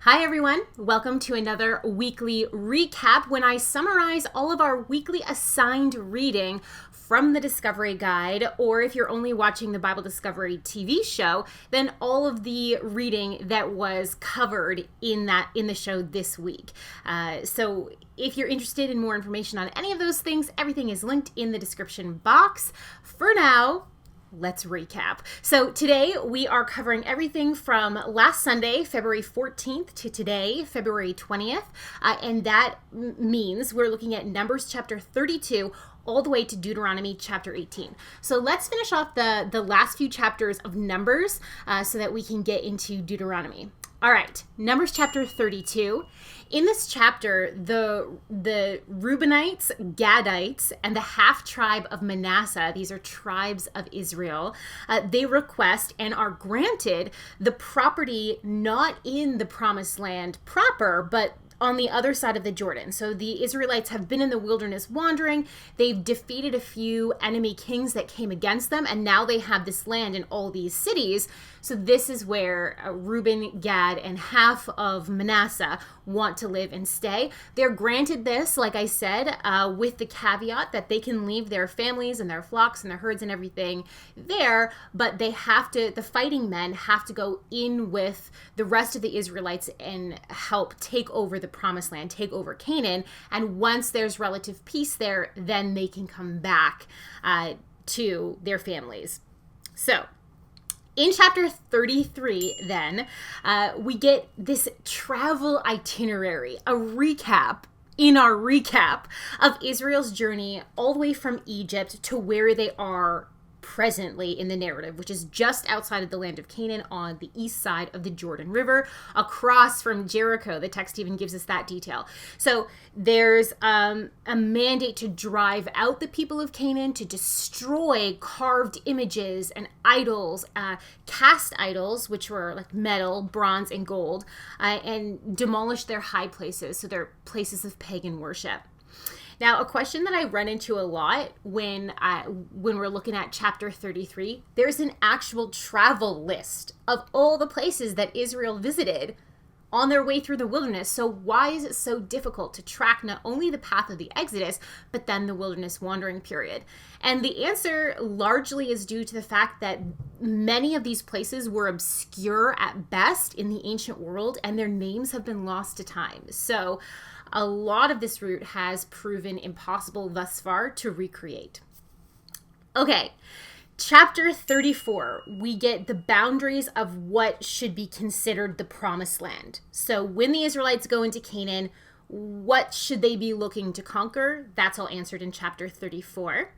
Hi, everyone. Welcome to another weekly recap when I summarize all of our weekly assigned reading from the Discovery Guide, or if you're only watching the Bible Discovery TV show, then all of the reading that was covered in the show this week. So if you're interested in more information on any of those things, everything is linked in the description box. For now, let's recap. So today we are covering everything from last Sunday, February 14th, to today, February 20th. And that means we're looking at Numbers chapter 32 all the way to Deuteronomy chapter 18. So let's finish off the last few chapters of Numbers so that we can get into Deuteronomy. All right, Numbers chapter 32. In this chapter, the Reubenites, Gadites, and the half-tribe of Manasseh, these are tribes of Israel, they request and are granted the property not in the promised land proper, but on the other side of the Jordan. So the Israelites have been in the wilderness wandering. They've defeated a few enemy kings that came against them, and now they have this land and all these cities. So this is where Reuben, Gad, and half of Manasseh want to live and stay. They're granted this, like I said, with the caveat that they can leave their families and their flocks and their herds and everything there, but they have to, the fighting men have to go in with the rest of the Israelites and help take over the promised land, take over Canaan. And once there's relative peace there, then they can come back to their families. So in chapter 33, then, we get this travel itinerary, a recap in our recap of Israel's journey all the way from Egypt to where they are presently in the narrative, which is just outside of the land of Canaan on the east side of the Jordan River, across from Jericho. The text even gives us that detail. So there's a mandate to drive out the people of Canaan, to destroy carved images and idols, cast idols, which were like metal, bronze, and gold, and demolish their high places, so they're places of pagan worship. Now, a question that I run into a lot when we're looking at chapter 33, there's an actual travel list of all the places that Israel visited on their way through the wilderness. So why is it so difficult to track not only the path of the Exodus, but then the wilderness wandering period? And the answer largely is due to the fact that many of these places were obscure at best in the ancient world, and their names have been lost to time. So a lot of this route has proven impossible thus far to recreate. Okay, chapter 34, we get the boundaries of what should be considered the promised land. So when the Israelites go into Canaan, what should they be looking to conquer? That's all answered in chapter 34.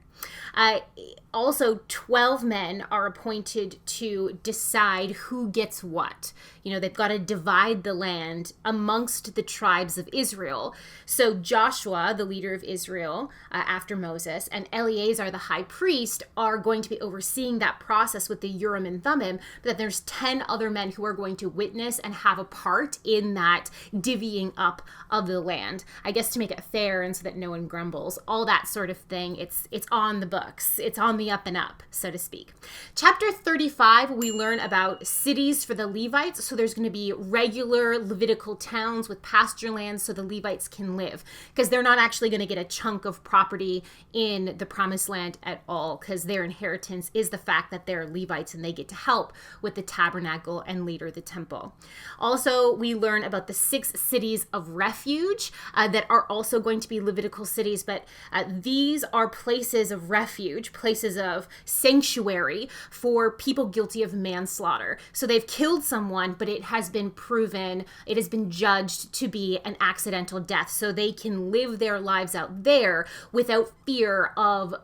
Also, 12 men are appointed to decide who gets what. You know, they've got to divide the land amongst the tribes of Israel. So Joshua, the leader of Israel after Moses, and Eleazar, the high priest, are going to be overseeing that process with the Urim and Thummim, but then there's 10 other men who are going to witness and have a part in that divvying up of the land. I guess to make it fair and so that no one grumbles, all that sort of thing. It's on the books. It's on the up and up, so to speak. Chapter 35, we learn about cities for the Levites. So there's going to be regular Levitical towns with pasture lands so the Levites can live, because they're not actually going to get a chunk of property in the promised land at all, because their inheritance is the fact that they're Levites and they get to help with the tabernacle and later the temple. Also, we learn about the 6 cities of refuge that are also going to be Levitical cities, but these are places of refuge, places of sanctuary for people guilty of manslaughter. So they've killed someone, but it has been proven, it has been judged to be an accidental death. So they can live their lives out there without fear of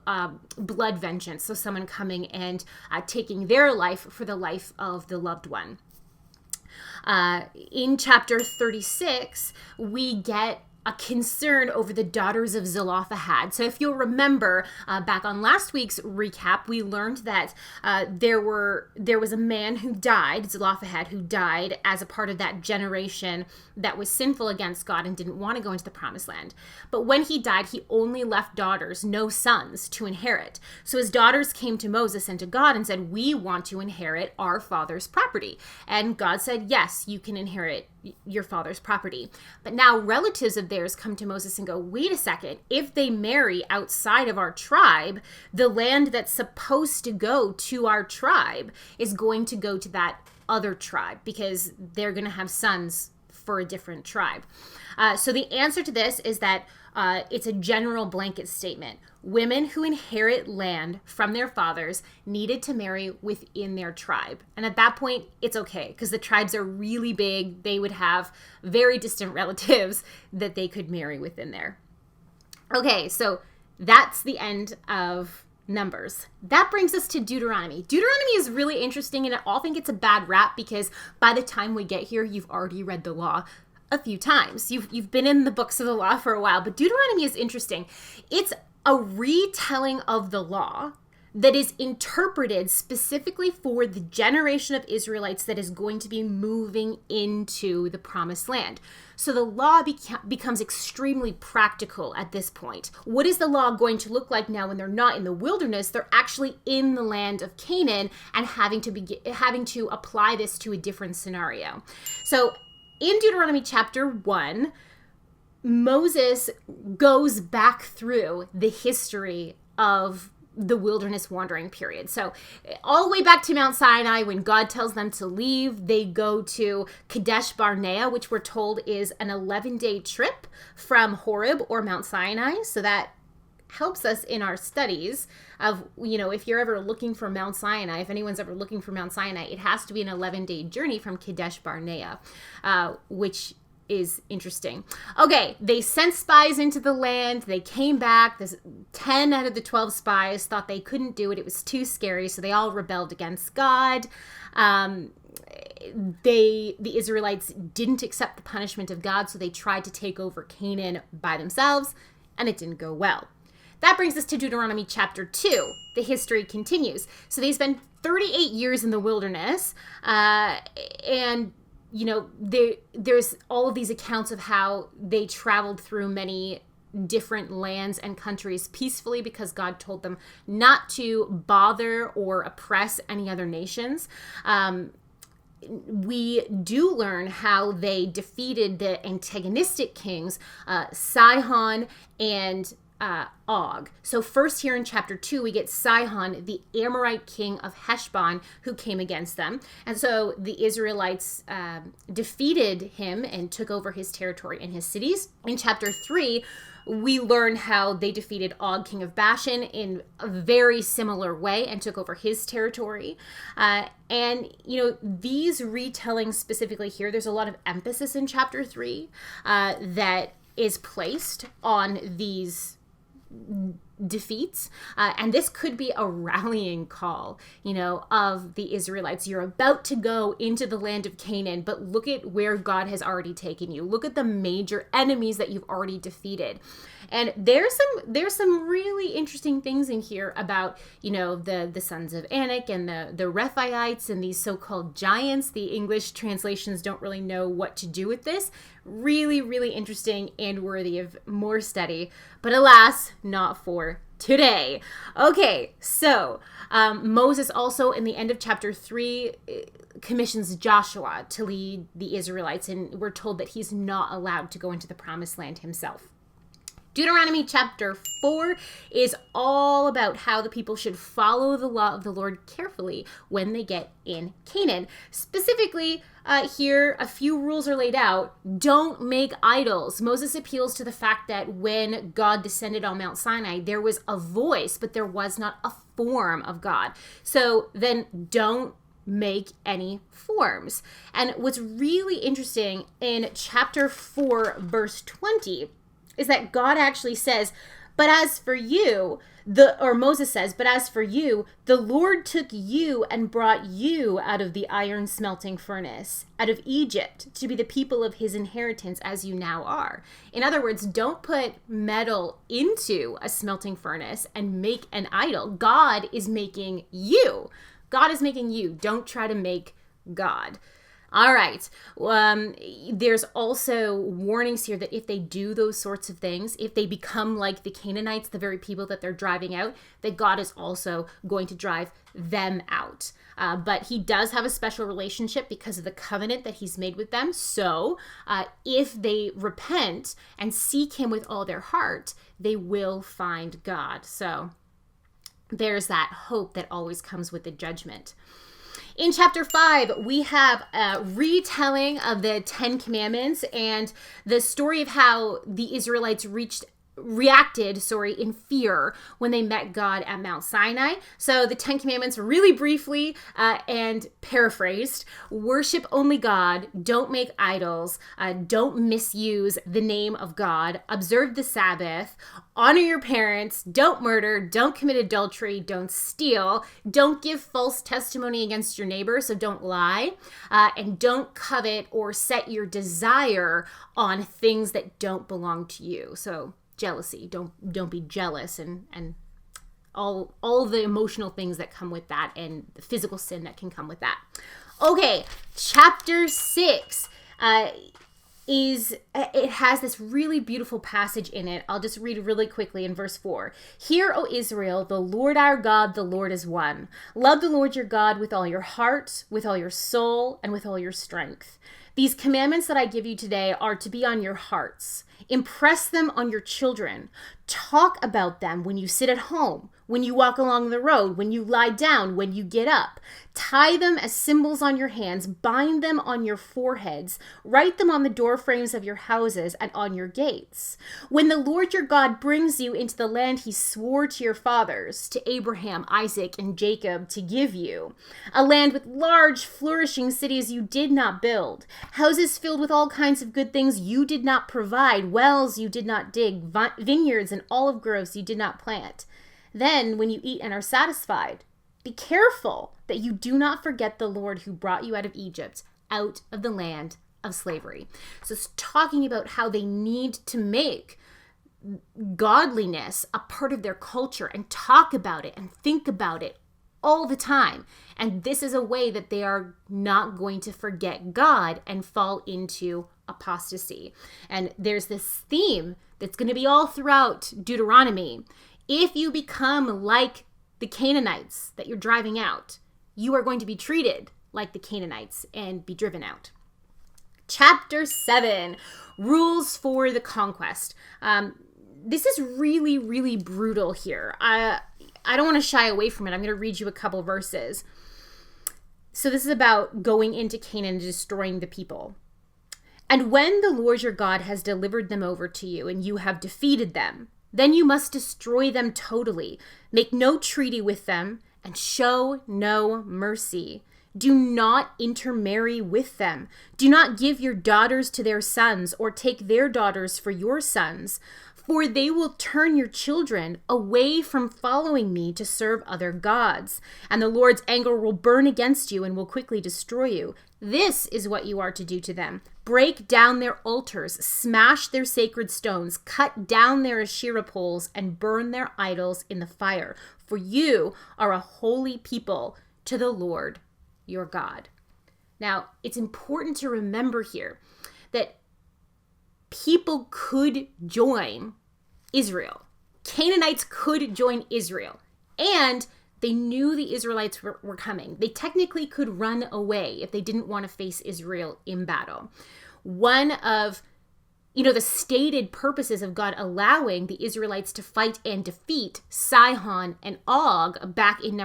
blood vengeance. So someone coming and taking their life for the life of the loved one. In chapter 36, we get a concern over the daughters of Zelophehad. So if you'll remember, back on last week's recap, we learned that there was a man who died, Zelophehad, who died as a part of that generation that was sinful against God and didn't want to go into the promised land. But when he died, he only left daughters, no sons, to inherit. So his daughters came to Moses and to God and said, we want to inherit our father's property. And God said, yes, you can inherit your father's property. But now relatives of theirs come to Moses and go, wait a second, if they marry outside of our tribe, the land that's supposed to go to our tribe is going to go to that other tribe because they're going to have sons for a different tribe. So the answer to this is that it's a general blanket statement. Women who inherit land from their fathers needed to marry within their tribe. And at that point, it's okay because the tribes are really big. They would have very distant relatives that they could marry within there. Okay, so that's the end of Numbers. That brings us to Deuteronomy. Deuteronomy is really interesting, and I all think it's a bad rap because by the time we get here, you've already read the law a few times. You've been in the books of the law for a while, but Deuteronomy is interesting. It's a retelling of the law that is interpreted specifically for the generation of Israelites that is going to be moving into the promised land. So the law becomes extremely practical at this point. What is the law going to look like now when they're not in the wilderness? They're actually in the land of Canaan and having to apply this to a different scenario. So in Deuteronomy chapter 1, Moses goes back through the history of the wilderness wandering period. So all the way back to Mount Sinai, when God tells them to leave, they go to Kadesh Barnea, which we're told is an 11-day trip from Horeb or Mount Sinai. So that helps us in our studies of, if you're ever looking for Mount Sinai, if anyone's ever looking for Mount Sinai, it has to be an 11-day journey from Kadesh Barnea, which is interesting. Okay, they sent spies into the land. They came back. There's 10 out of the 12 spies thought they couldn't do it. It was too scary, so they all rebelled against God. The Israelites didn't accept the punishment of God, so they tried to take over Canaan by themselves, and it didn't go well. That brings us to Deuteronomy chapter 2. The history continues. So they spend 38 years in the wilderness, and there's all of these accounts of how they traveled through many different lands and countries peacefully because God told them not to bother or oppress any other nations. We do learn how they defeated the antagonistic kings, Sihon and Og. So first here in chapter 2, we get Sihon, the Amorite king of Heshbon, who came against them. And so the Israelites defeated him and took over his territory and his cities. In chapter 3, we learn how they defeated Og, king of Bashan, in a very similar way and took over his territory. These retellings specifically here, there's a lot of emphasis in chapter 3 that is placed on these defeats, and this could be a rallying call, of the Israelites. You're about to go into the land of Canaan, but look at where God has already taken you. Look at the major enemies that you've already defeated. And there's some really interesting things in here about, the sons of Anak and the Rephaites and these so-called giants. The English translations don't really know what to do with this. Really, really interesting and worthy of more study, but alas, not for today. Okay, so Moses also, in the end of chapter 3, commissions Joshua to lead the Israelites, and we're told that he's not allowed to go into the promised land himself. Deuteronomy chapter 4 is all about how the people should follow the law of the Lord carefully when they get in Canaan. Specifically, here, a few rules are laid out. Don't make idols. Moses appeals to the fact that when God descended on Mount Sinai, there was a voice, but there was not a form of God. So then don't make any forms. And what's really interesting in chapter 4, verse 20, is that God actually says, But as for you, Moses says, but as for you, the Lord took you and brought you out of the iron smelting furnace, out of Egypt, to be the people of his inheritance as you now are. In other words, don't put metal into a smelting furnace and make an idol. God is making you. God is making you. Don't try to make God. All right. There's also warnings here that if they do those sorts of things, if they become like the Canaanites, the very people that they're driving out, that God is also going to drive them out. But he does have a special relationship because of the covenant that he's made with them. So if they repent and seek him with all their heart, they will find God. So there's that hope that always comes with the judgment. In chapter 5, we have a retelling of the 10 Commandments and the story of how the Israelites reacted in fear when they met God at Mount Sinai. So the 10 Commandments, really briefly and paraphrased: worship only God, don't make idols, don't misuse the name of God, observe the Sabbath, honor your parents, don't murder, don't commit adultery, don't steal, don't give false testimony against your neighbor, so don't lie, and don't covet or set your desire on things that don't belong to you. So jealousy, don't be jealous, and all the emotional things that come with that, and the physical sin that can come with that. Okay, chapter 6 it has this really beautiful passage in it. I'll just read really quickly in verse 4. Hear, O Israel, the Lord our God, the Lord is one. Love the Lord your God with all your heart, with all your soul, and with all your strength. These commandments that I give you today are to be on your hearts. Impress them on your children. Talk about them when you sit at home, when you walk along the road, when you lie down, when you get up. Tie them as symbols on your hands, bind them on your foreheads, write them on the door frames of your houses and on your gates. When the Lord your God brings you into the land he swore to your fathers, to Abraham, Isaac, and Jacob, to give you, a land with large, flourishing cities you did not build, houses filled with all kinds of good things you did not provide, wells you did not dig, vineyards and olive groves you did not plant. Then, when you eat and are satisfied, be careful that you do not forget the Lord who brought you out of Egypt, out of the land of slavery. So it's talking about how they need to make godliness a part of their culture and talk about it and think about it all the time. And this is a way that they are not going to forget God and fall into apostasy. And there's this theme that's going to be all throughout Deuteronomy. If you become like the Canaanites that you're driving out, you are going to be treated like the Canaanites and be driven out. Chapter 7, rules for the conquest. This is really, really brutal here. I don't want to shy away from it. I'm going to read you a couple verses. So this is about going into Canaan and destroying the people. And when the Lord your God has delivered them over to you and you have defeated them, then you must destroy them totally. Make no treaty with them and show no mercy. Do not intermarry with them. Do not give your daughters to their sons or take their daughters for your sons, for they will turn your children away from following me to serve other gods. And the Lord's anger will burn against you and will quickly destroy you. This is what you are to do to them. Break down their altars, smash their sacred stones, cut down their Asherah poles, and burn their idols in the fire. For you are a holy people to the Lord your God. Now, it's important to remember here that people could join Israel. Canaanites could join Israel. And they knew the Israelites were coming. They technically could run away if they didn't want to face Israel in battle. One of, the stated purposes of God allowing the Israelites to fight and defeat Sihon and Og back in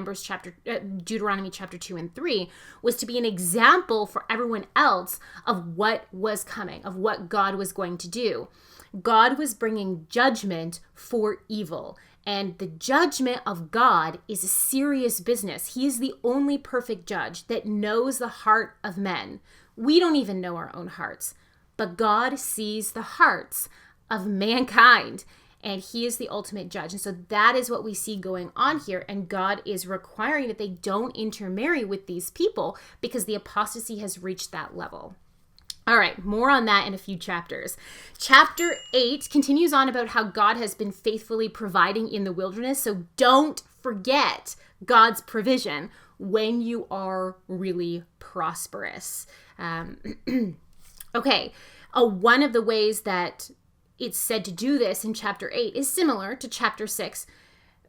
Deuteronomy chapter 2 and 3 was to be an example for everyone else of what was coming, of what God was going to do. God was bringing judgment for evil. And the judgment of God is a serious business. He is the only perfect judge that knows the heart of men. We don't even know our own hearts, but God sees the hearts of mankind. and he is the ultimate judge. And so that is what we see going on here. And God is requiring that they don't intermarry with these people because the apostasy has reached that level. All right, more on that in a few chapters. Chapter 8 continues on about how God has been faithfully providing in the wilderness. So don't forget God's provision when you are really prosperous. Okay, one of the ways that it's said to do this in chapter 8 is similar to chapter 6.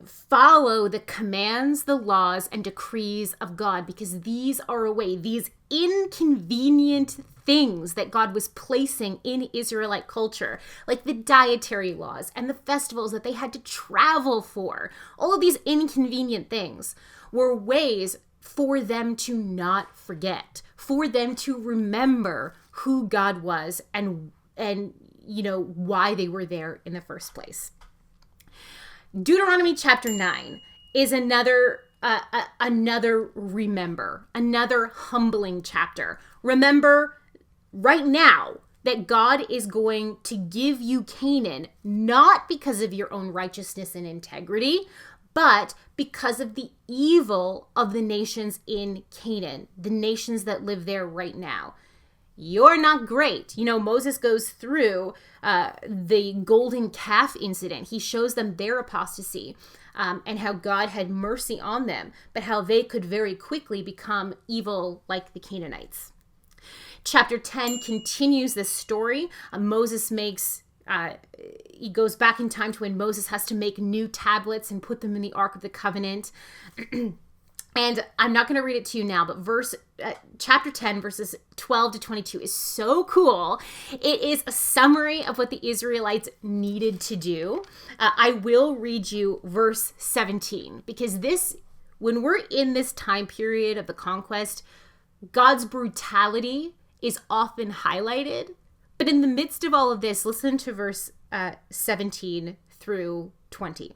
Follow the commands, the laws, and decrees of God, because these are a way, these inconvenient things that God was placing in Israelite culture, like the dietary laws and the festivals that they had to travel for. All of these inconvenient things were ways for them to not forget, for them to remember who God was and why they were there in the first place. Deuteronomy chapter 9 is another humbling chapter. Remember right now that God is going to give you Canaan, not because of your own righteousness and integrity, but because of the evil of the nations in Canaan, the nations that live there right now. You're not great. Moses goes through the golden calf incident. He shows them their apostasy and how God had mercy on them, but how they could very quickly become evil like the Canaanites. Chapter 10 continues this story. Moses he goes back in time to when Moses has to make new tablets and put them in the Ark of the Covenant. And I'm not going to read it to you now, but chapter 10, verses 12 to 22 is so cool. It is a summary of what the Israelites needed to do. I will read you verse 17, because when we're in this time period of the conquest, God's brutality is often highlighted. But in the midst of all of this, listen to verse 17 through 20.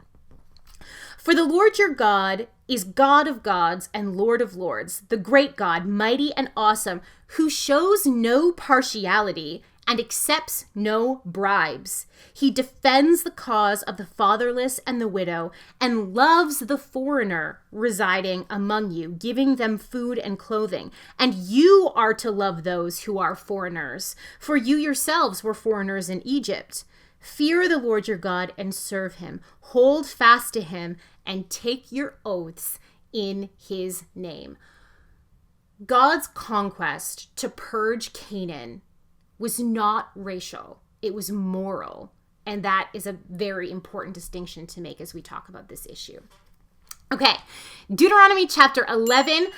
For the Lord your God is God of gods and Lord of lords, the great God, mighty and awesome, who shows no partiality and accepts no bribes. He defends the cause of the fatherless and the widow and loves the foreigner residing among you, giving them food and clothing. And you are to love those who are foreigners, for you yourselves were foreigners in Egypt. Fear the Lord your God and serve him. Hold fast to him and take your oaths in his name. God's conquest to purge Canaan was not racial. It was moral. And that is a very important distinction to make as we talk about this issue. Okay, Deuteronomy chapter 11,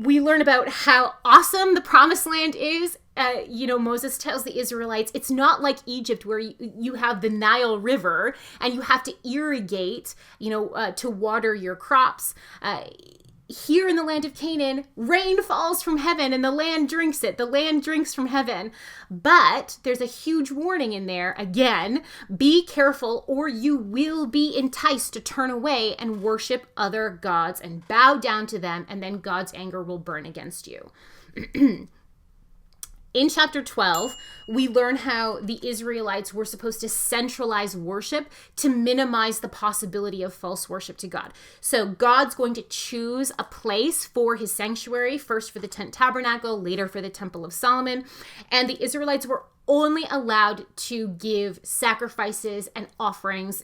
we learn about how awesome the promised land is. Moses tells the Israelites, it's not like Egypt where you have the Nile River and you have to irrigate, to water your crops. Here in the land of Canaan, rain falls from heaven and the land drinks it. The land drinks from heaven. But there's a huge warning in there. Again, be careful or you will be enticed to turn away and worship other gods and bow down to them, and then God's anger will burn against you. In chapter 12, we learn how the Israelites were supposed to centralize worship to minimize the possibility of false worship to God. So God's going to choose a place for his sanctuary, first for the tent tabernacle, later for the temple of Solomon. And the Israelites were only allowed to give sacrifices and offerings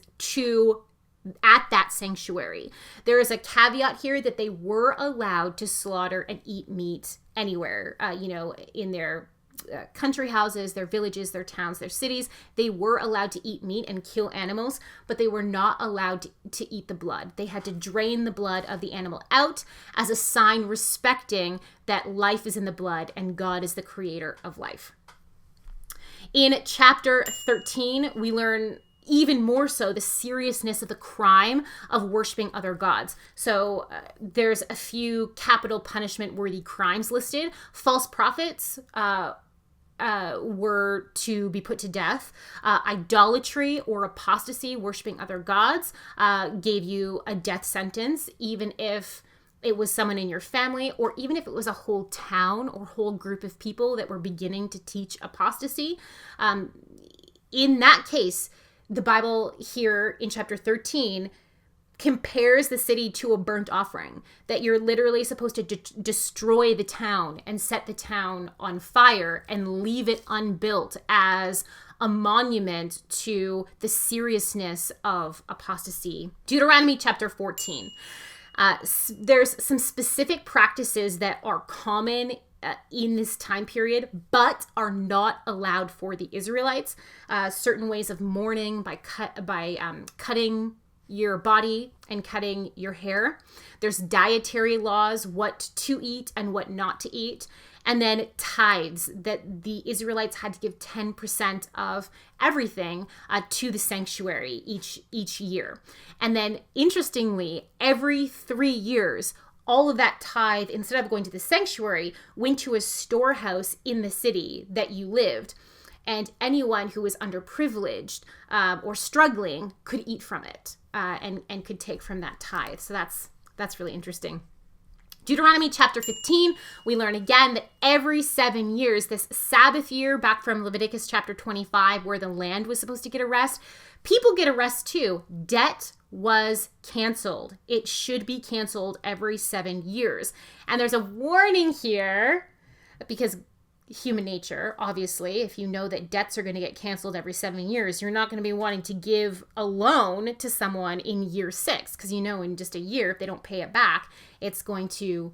at that sanctuary. There is a caveat here that they were allowed to slaughter and eat meat anywhere, in their country houses, their villages, their towns, their cities. They were allowed to eat meat and kill animals, but they were not allowed to eat the blood. They had to drain the blood of the animal out as a sign respecting that life is in the blood and God is the creator of life. In chapter 13, we learn even more so the seriousness of the crime of worshiping other gods. So there's a few capital punishment worthy crimes listed. False prophets were to be put to death. Idolatry or apostasy, worshiping other gods, gave you a death sentence, even if it was someone in your family, or even if it was a whole town or whole group of people that were beginning to teach apostasy. In that case, the Bible here in chapter 13 compares the city to a burnt offering, that you're literally supposed to destroy the town and set the town on fire and leave it unbuilt as a monument to the seriousness of apostasy. Deuteronomy chapter 14. There's some specific practices that are common in this time period, but are not allowed for the Israelites. Certain ways of mourning by cutting your body and cutting your hair. There's dietary laws, what to eat and what not to eat. And then tithes, that the Israelites had to give 10% of everything to the sanctuary each year. And then interestingly, every 3 years, all of that tithe, instead of going to the sanctuary, went to a storehouse in the city that you lived. And anyone who was underprivileged or struggling could eat from it and could take from that tithe. So that's really interesting. Deuteronomy chapter 15, we learn again that every 7 years, this Sabbath year, back from Leviticus chapter 25, where the land was supposed to get a rest, people get a rest too. Debt was canceled. It should be canceled every 7 years. And there's a warning here, because human nature, obviously, if you know that debts are going to get canceled every 7 years, you're not going to be wanting to give a loan to someone in year 6, because you know in just a year, if they don't pay it back, it's going to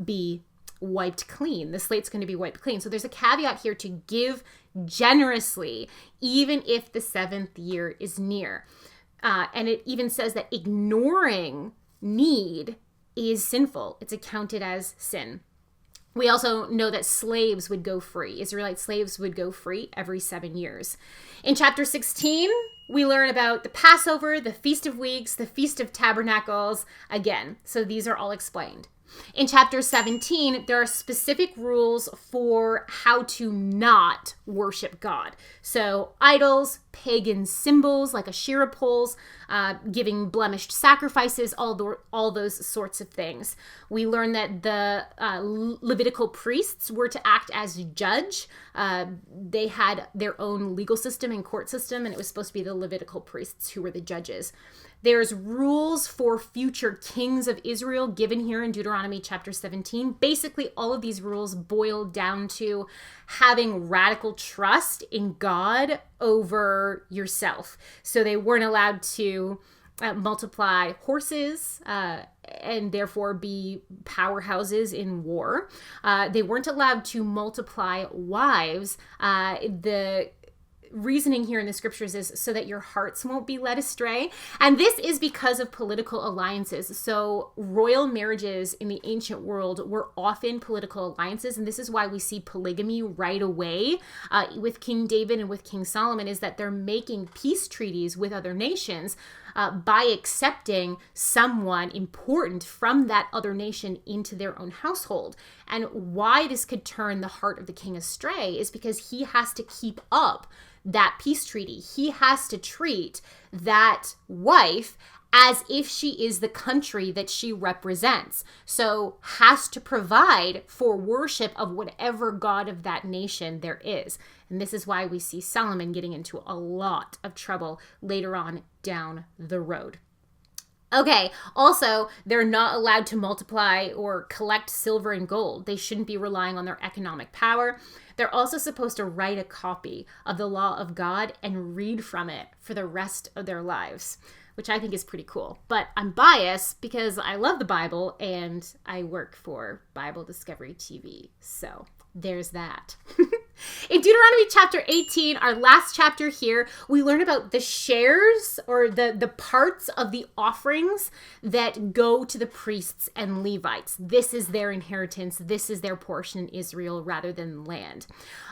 be wiped clean. The slate's going to be wiped clean. So there's a caveat here to give generously, even if the 7th year is near. And it even says that ignoring need is sinful. It's accounted as sin. We also know that slaves would go free. Israelite slaves would go free every 7 years. In chapter 16, we learn about the Passover, the Feast of Weeks, the Feast of Tabernacles again. So these are all explained. In chapter 17, there are specific rules for how to not worship God. So idols, pagan symbols like Asherah poles, giving blemished sacrifices, all those sorts of things. We learn that the Levitical priests were to act as judge. They had their own legal system and court system, and it was supposed to be the Levitical priests who were the judges. There's rules for future kings of Israel given here in Deuteronomy chapter 17. Basically, all of these rules boil down to having radical trust in God over yourself. So they weren't allowed to multiply horses and therefore be powerhouses in war. They weren't allowed to multiply wives. The reasoning here in the scriptures is so that your hearts won't be led astray. And this is because of political alliances. So royal marriages in the ancient world were often political alliances. And this is why we see polygamy right away with King David and with King Solomon, is that they're making peace treaties with other nations by accepting someone important from that other nation into their own household. And why this could turn the heart of the king astray is because he has to keep up that peace treaty. He has to treat that wife as if she is the country that she represents. So has to provide for worship of whatever god of that nation there is. And this is why we see Solomon getting into a lot of trouble later on down the road. Okay, also, they're not allowed to multiply or collect silver and gold. They shouldn't be relying on their economic power. They're also supposed to write a copy of the law of God and read from it for the rest of their lives, which I think is pretty cool. But I'm biased because I love the Bible and I work for Bible Discovery TV. So there's that. In Deuteronomy chapter 18, our last chapter here, we learn about the shares or the parts of the offerings that go to the priests and Levites. This is their inheritance. This is their portion in Israel rather than land.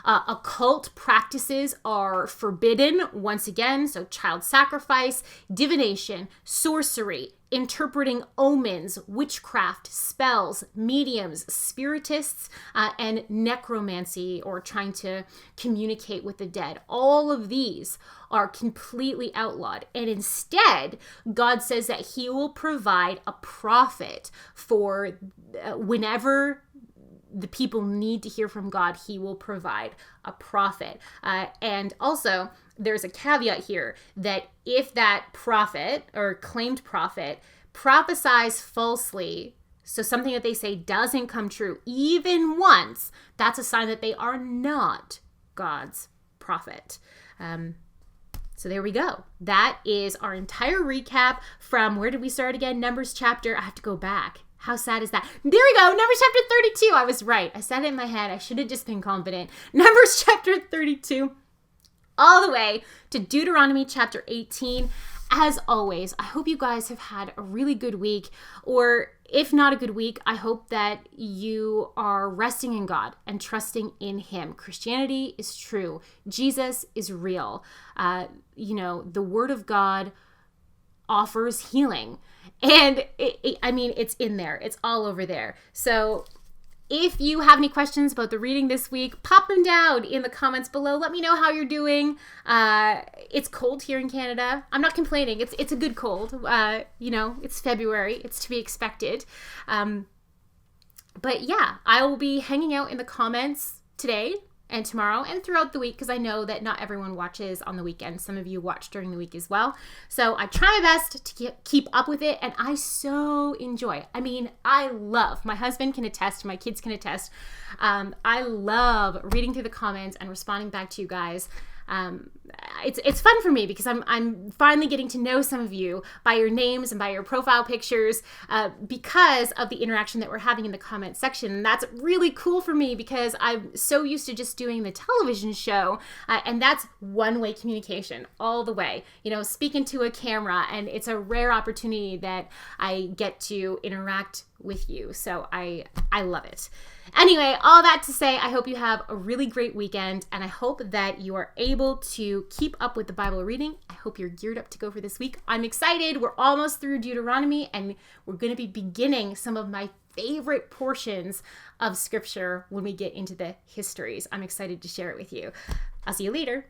Occult practices are forbidden once again. So child sacrifice, divination, sorcery, interpreting omens, witchcraft, spells, mediums, spiritists, and necromancy, or trying to communicate with the dead. All of these are completely outlawed. And instead, God says that he will provide a prophet for whenever the people need to hear from God, he will provide a prophet. And also, there's a caveat here that if that prophet or claimed prophet prophesies falsely, so something that they say doesn't come true even once, that's a sign that they are not God's prophet. So there we go. That is our entire recap from, where did we start again? Numbers chapter, I have to go back. How sad is that? There we go. Numbers chapter 32. I was right. I said it in my head. I should have just been confident. Numbers chapter 32, all the way to Deuteronomy chapter 18. As always, I hope you guys have had a really good week, or if not a good week, I hope that you are resting in God and trusting in him. Christianity is true. Jesus is real. The word of God offers healing. And it's in there. It's all over there. So if you have any questions about the reading this week, pop them down in the comments below. Let me know how you're doing. It's cold here in Canada. I'm not complaining. It's a good cold. It's February. It's to be expected. But yeah, I will be hanging out in the comments today and tomorrow and throughout the week, because I know that not everyone watches on the weekend. Some of you watch during the week as well. So I try my best to keep up with it, and I so enjoy. My husband can attest, my kids can attest. I love reading through the comments and responding back to you guys. It's fun for me because I'm finally getting to know some of you by your names and by your profile pictures, because of the interaction that we're having in the comment section. And that's really cool for me because I'm so used to just doing the television show, and that's one-way communication all the way, speaking to a camera, and it's a rare opportunity that I get to interact with you. So I love it. Anyway, all that to say, I hope you have a really great weekend, and I hope that you are able to keep up with the Bible reading. I hope you're geared up to go for this week. I'm excited. We're almost through Deuteronomy, and we're going to be beginning some of my favorite portions of Scripture when we get into the histories. I'm excited to share it with you. I'll see you later.